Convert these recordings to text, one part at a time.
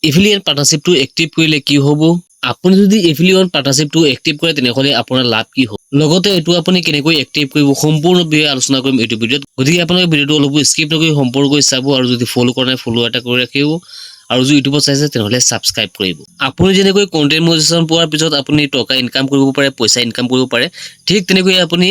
affiliate পাৰ্টনাৰশ্বিপটো active কৰিলে কি হ'ব আপুনি যদি এফিলিয়েট পাৰ্টনাৰশ্বিপটো এক্টিভ কৰে তেনেহলে আপোনাৰ লাভ কি হ'ব লগতে এটো আপুনি কেনেকৈ এক্টিভ কৰিব সম্পূৰ্ণ বিষয়ে আলোচনা কৰিম এইটো ভিডিঅত গতিকে আপোনালোকে ভিডিঅটো অলপ স্কিপ নকৰি সম্পূৰ্ণকৈ চাব আৰু যদি ফলো কৰা নাই ফলো এটা কৰি ৰাখিব আৰু যদি ইউটিউবত চাইছে তেনেহলে সাবস্ক্ৰাইব কৰিব আপুনি যেনেকৈ কন্টেন্ট মনিটাইজেশ্যন পোৱাৰ পিছত আপুনি টকা ইনকাম কৰিব পাৰে পইচা ইনকাম কৰিব পাৰে ঠিক তেনেকৈ আপুনি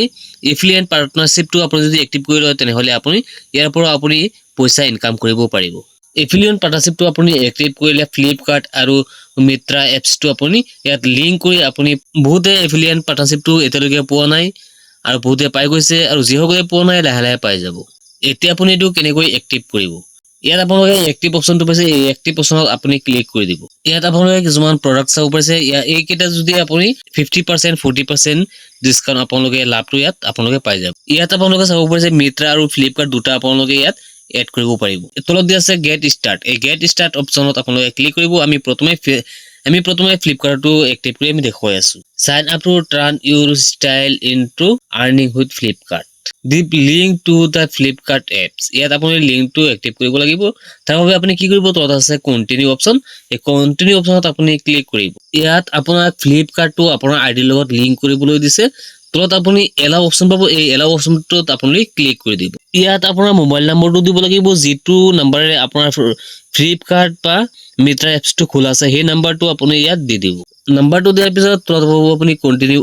এফিলিয়েট পাৰ্টনাৰশ্বিপটো আপুনি যদি এক্টিভ কৰি লয় তেনেহলে আপুনি ইয়াৰ পৰা আপুনি পইচা ইনকাম কৰিব পাৰিব এফিলিয়েট পাৰ্টনাৰশ্বিপটো আপুনি এক্টিভ কৰিলে ফ্লিপকাৰ্ট আৰু মিত্ৰা এপছটো আপুনি ইয়াত লিংক কৰি আপুনি বহুতে এফিলিয়েট পাৰ্টনাৰশ্বিপটো এতিয়ালৈকে পোৱা নাই আৰু বহুতে পাই গৈছে আৰু যিসকলে পোৱা নাই লাহে লাহে পাই যাব এতিয়া আপুনি এটো কেনেকৈ এক্টিভ কৰিব ইয়াত আপোনালোকে এক্টিভ অপচনটো পাইছে এই এক্টিভ অপচনত আপুনি ক্লিক কৰি দিব ইয়াত আপোনালোকে কিছুমান প্ৰডাক্ট চাব পাৰিছে এই কেইটা যদি আপুনি 50% 40% ডিসকাউন্ট আপোনালোকে লাভটো ইয়াত আপোনালোকে পাই যাব ইয়াত আপোনালোকে চাব পাৰিছে মিত্ৰা আৰু ফ্লিপকাৰ্ট দুটা আপোনালোকে ইয়াত এড কৰিব পাৰিব তলত দিয়া আছে গেট ষ্টাৰ্ট এই গেট ষ্টাৰ্ট অপচনত আপোনালোকে ক্লিক কৰিব আমি প্ৰথমে ফ্লিপকাৰ্টটো এক্টিভ কৰি আমি দেখুৱাই আছো sign up to turn your style into earning with Flipkart the link to the Flipkart apps ইয়াত আপুনি লিংকটো এক্টিভ কৰিব লাগিব তাৰ বাবে আপুনি কি কৰিব তলত আছে কন্টিনিউ অপচন এই কন্টিনিউ অপচনত আপুনি ক্লিক কৰিব ইয়াত আপোনাৰ ফ্লিপকাৰ্টটো আপোনাৰ আইডি লগত লিংক কৰিবলৈ দিছে তলত আপুনি এলাও অপচন পাব এই এলাও অপচনটোত আপুনি ক্লিক কৰি দিব ইয়াত আপোনাৰ মোবাইল নম্বৰটো দিব লাগিব যেটো নম্বৰেৰে আপোনাৰ ফ্লিপকাৰ্ট বা মিত্ৰা এপছটো খোলা আছে সেই নম্বৰটো আপুনি ইয়াত দি দিব নম্বৰটো দিয়াৰ পিছত তলত পাব আপুনি কন্টিনিউ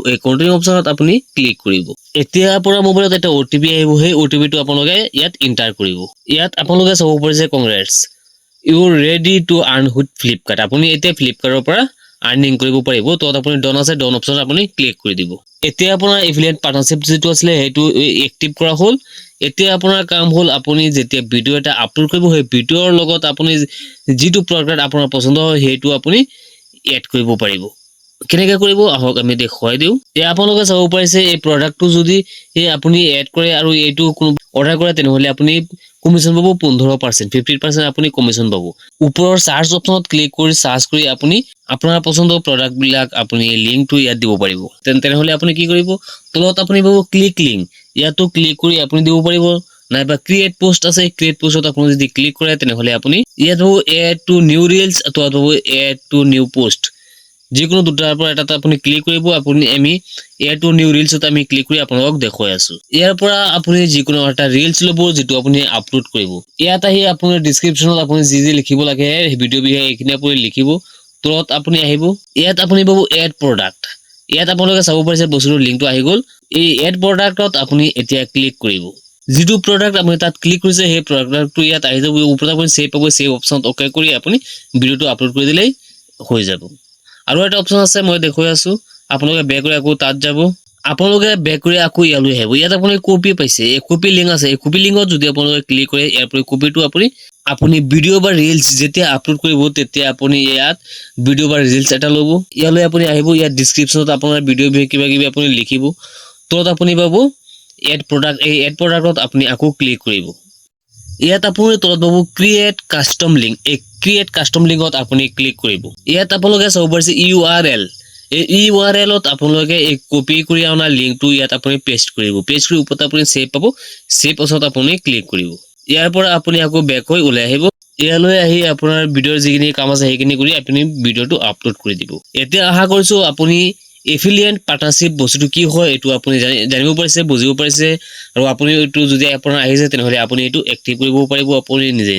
অপচনত আপুনি ক্লিক কৰিব এতিয়া আপোনাৰ মোবাইলত এটা ওটিপি আহিব সেই ওটিপিটো আপোনালোকে ইয়াত এন্টাৰ কৰিব ইয়াত আপোনালোকে চাব পাৰিছে congrats you ready to earn with Flipkart আপুনি এতিয়া ফ্লিপকাৰ্টৰ পৰা আৰ্নিং কৰিব পাৰিব তত আপুনি ডন আছে ডন অপচন আপুনি ক্লিক কৰি দিব এতিয়া আপোনাৰ এফিলিয়েট পাৰ্টনাৰশ্বিপ যেটো আছিল হেতু এক্টিভ কৰা হ'ল এতিয়া আপোনাৰ কাম হ'ল আপুনি যেতিয়া ভিডিও এটা আপলোড কৰিব সেই ভিডিওৰ লগত আপুনি যেটো প্ৰডাক্ট আপোনাৰ পছন্দ হয় হেতু আপুনি এড কৰিব পাৰিব কেনেকৈ কৰিব আহক আমি দেখুৱাই দিও এই আপোনালোকে চাব পাৰিছে এই প্ৰডাক্টটো যদি আপুনি এড কৰে আৰু এইটো কোনো অৰ্ডাৰ কৰে তেনেহলে আপুনি কমিশন পাব 15% 50% আপুনি কমিশন পাব ওপৰৰ সাৰ্চ অপচনত ক্লিক কৰি সাৰ্চ কৰি আপুনি আপোনাৰ পছন্দৰ প্ৰডাক্ট বিলাক আপুনি লিংকটো ইয়াত দিব পাৰিব তেনেহলে আপুনি কি কৰিব তলত আপুনি পাব ক্লিক লিংক ইয়াতো ক্লিক কৰি আপুনি দিব পাৰিব নাইবা ক্ৰিয়েট পোষ্ট আছে ক্ৰিয়েট পোষ্টত আপুনি যদি ক্লিক কৰে তেনেহলে আপুনি ইয়াত এড টু নিউ ৰিলস অথবা এড টু নিউ পোষ্ট যিকোনো দুটাৰ পৰা এটা আপুনি ক্লিক কৰিব আপুনি আমি এড টু নিউ ৰিলসত আমি ক্লিক কৰি আপোনাক দেখুৱাই আছো ইয়াৰ পৰা আপুনি যিকোনো এটা ৰিলস লব যেটো আপুনি আপলোড কৰিব ইয়াত আহি আপুনি ডেসক্ৰিপচনত আপুনি যি লিখিব লাগে ভিডিও বিষয়ে এইখিনি আপুনি লিখিব তলত আপুনি আহিব ইয়াত আপুনি পাব এড প্ৰডাক্ট ইয়াত আপোনালোকে চাব পাৰিছে বস্তুৰ লিংকটো আহি গল এই এড প্ৰডাক্টত আপুনি এতিয়া ক্লিক কৰিব যেটো প্ৰডাক্ট আপুনি তাত ক্লিক কৰিছে সেই প্ৰডাক্টটো ইয়াত আহি যাব ওপৰত আপুনি সেভ পাব সেভ অপচনত ওকে কৰি আপুনি ভিডিওটো আপলোড কৰি দিলেই হৈ যাব আৰু এটা অপচন আছে মই দেখুৱাই আছো আপোনালোকে বেক কৰি আকৌ তাত যাব আপোনালোকে বেক কৰি আকৌ ইয়ালৈ আহিব ইয়াত আপুনি কপি পাইছে এই কপি লিংক আছে এই কপি লিংকত যদি আপোনালোকে ক্লিক কৰে ইয়াৰ পৰা কপিটো আপুনি ভিডিও বা ৰিলস যেতিয়া আপলোড কৰিব তেতিয়া আপুনি ইয়াত ভিডিও বা ৰিলস এটা লব ইয়ালৈ আপুনি আহিব ইয়াত ডেসক্ৰিপচনত আপোনাৰ ভিডিও কিবা কিবি আপুনি লিখিব তলত আপুনি পাব এড প্ৰডাক্ট এই এড প্ৰডাক্টত আপুনি আকৌ ক্লিক কৰিব ইয়াত আপুনি তলত পাব ক্ৰিয়েট কাস্টম লিংক এই ক্ৰিয়েট কাস্টম লিংকত আপুনি ক্লিক কৰিব ইয়াত আপোনালোকে চাব পাৰিছে ইউআৰএল এই ইউআৰএলত আপোনালোকে এই কপি কৰি অনা লিংকটো ইয়াত আপুনি পেষ্ট কৰিব পেষ্ট কৰি ওপৰত আপুনি সেভ পাব সেভ অপচনত আপুনি ক্লিক কৰিব ইয়াৰ পৰা আপুনি আকৌ বেক হৈ ওলাই আহিব ইয়ালৈ আহি আপোনাৰ ভিডিওৰ যিখিনি কাম আছে সেইখিনি কৰি আপুনি ভিডিওটো আপলোড কৰি দিব এতিয়া আশা কৰিছো আপুনি এফিলিয়েট পাৰ্টনাৰশ্বিপ বস্তুটো কি হয় এটো আপুনি জানিব পাৰিছে বুজিব পাৰিছে আৰু আপুনি এটো যদি আপোনাৰ আহিছে তেনেহলে আপুনি এটো এক্টিভ কৰিব পাৰিব আপুনি নিজে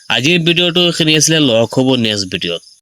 আজিৰ ভিডিওটো খিনি আছিল লগ হ'ব নেক্সট ভিডিওত